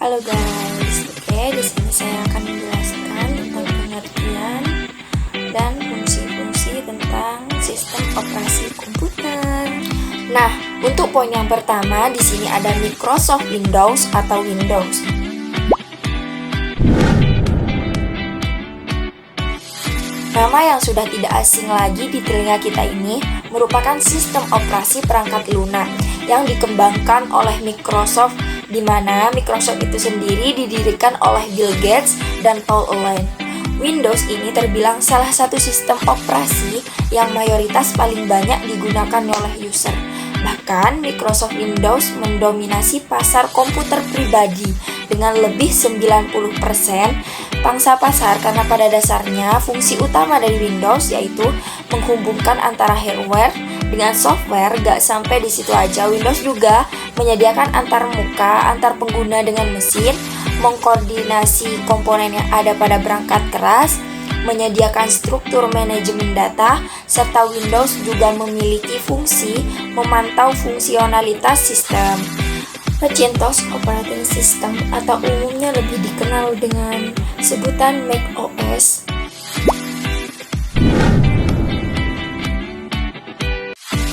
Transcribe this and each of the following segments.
Halo guys, di sini saya akan menjelaskan tentang pengertian dan fungsi-fungsi tentang sistem operasi komputer. Nah, untuk poin yang pertama di sini ada Microsoft Windows atau Windows. Nama yang sudah tidak asing lagi di telinga kita ini merupakan sistem operasi perangkat lunak yang dikembangkan oleh Microsoft, di mana Microsoft itu sendiri didirikan oleh Bill Gates dan Paul Allen. Windows ini terbilang salah satu sistem operasi yang mayoritas paling banyak digunakan oleh user. Bahkan Microsoft Windows mendominasi pasar komputer pribadi dengan lebih 90% pangsa pasar, karena pada dasarnya fungsi utama dari Windows yaitu menghubungkan antara hardware dengan software. Gak sampai di situ aja, Windows juga menyediakan antar muka antar pengguna dengan mesin, mengkoordinasi komponen yang ada pada perangkat keras, menyediakan struktur manajemen data, serta Windows juga memiliki fungsi memantau fungsionalitas sistem. Macintosh Operating System atau umumnya lebih dikenal dengan sebutan macOS.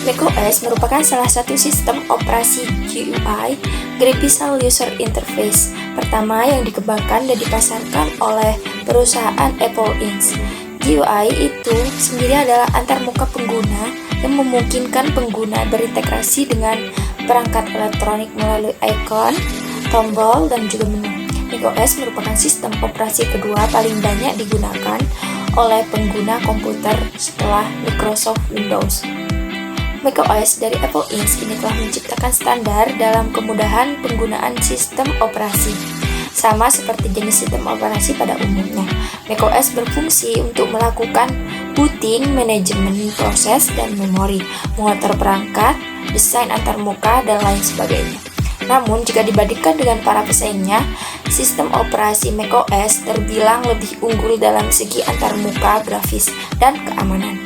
macOS merupakan salah satu sistem operasi GUI (Graphical User Interface) pertama yang dikembangkan dan dipasarkan oleh perusahaan Apple Inc. GUI itu sendiri adalah antarmuka pengguna yang memungkinkan pengguna berintegrasi dengan perangkat elektronik melalui ikon, tombol, dan juga menu. macOS merupakan sistem operasi kedua paling banyak digunakan oleh pengguna komputer setelah Microsoft Windows. macOS dari Apple Inc. ini telah menciptakan standar dalam kemudahan penggunaan sistem operasi. Sama seperti jenis sistem operasi pada umumnya, macOS berfungsi untuk melakukan booting, manajemen proses dan memori, mengatur perangkat, desain antarmuka, dan lain sebagainya. Namun, jika dibandingkan dengan para pesaingnya, sistem operasi macOS terbilang lebih unggul dalam segi antarmuka, grafis, dan keamanan.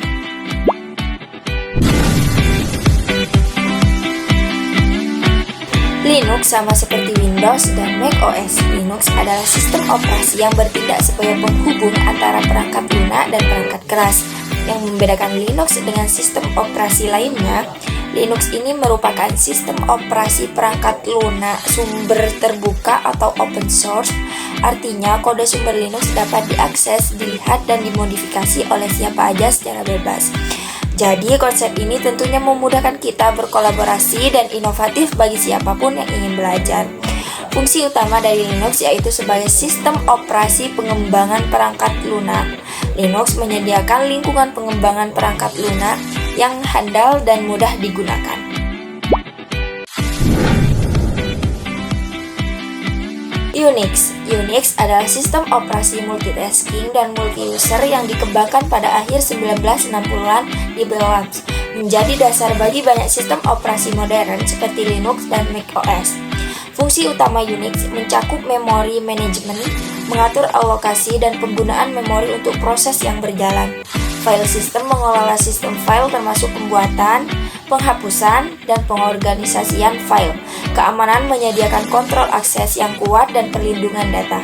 Linux sama seperti Windows dan macOS. Linux adalah sistem operasi yang bertindak sebagai penghubung antara perangkat lunak dan perangkat keras. Yang membedakan Linux dengan sistem operasi lainnya, Linux ini merupakan sistem operasi perangkat lunak sumber terbuka atau open source. Artinya, kode sumber Linux dapat diakses, dilihat, dan dimodifikasi oleh siapa aja secara bebas. Jadi, konsep ini tentunya memudahkan kita berkolaborasi dan inovatif bagi siapapun yang ingin belajar. Fungsi utama dari Linux yaitu sebagai sistem operasi pengembangan perangkat lunak. Linux menyediakan lingkungan pengembangan perangkat lunak yang handal dan mudah digunakan. Unix adalah sistem operasi multitasking dan multi-user yang dikembangkan pada akhir 1960-an di Bell Labs, menjadi dasar bagi banyak sistem operasi modern seperti Linux dan macOS. Fungsi utama Unix mencakup memori manajemen, mengatur alokasi dan penggunaan memori untuk proses yang berjalan. File system mengelola sistem file termasuk pembuatan, penghapusan, dan pengorganisasian file. Keamanan menyediakan kontrol akses yang kuat dan perlindungan data.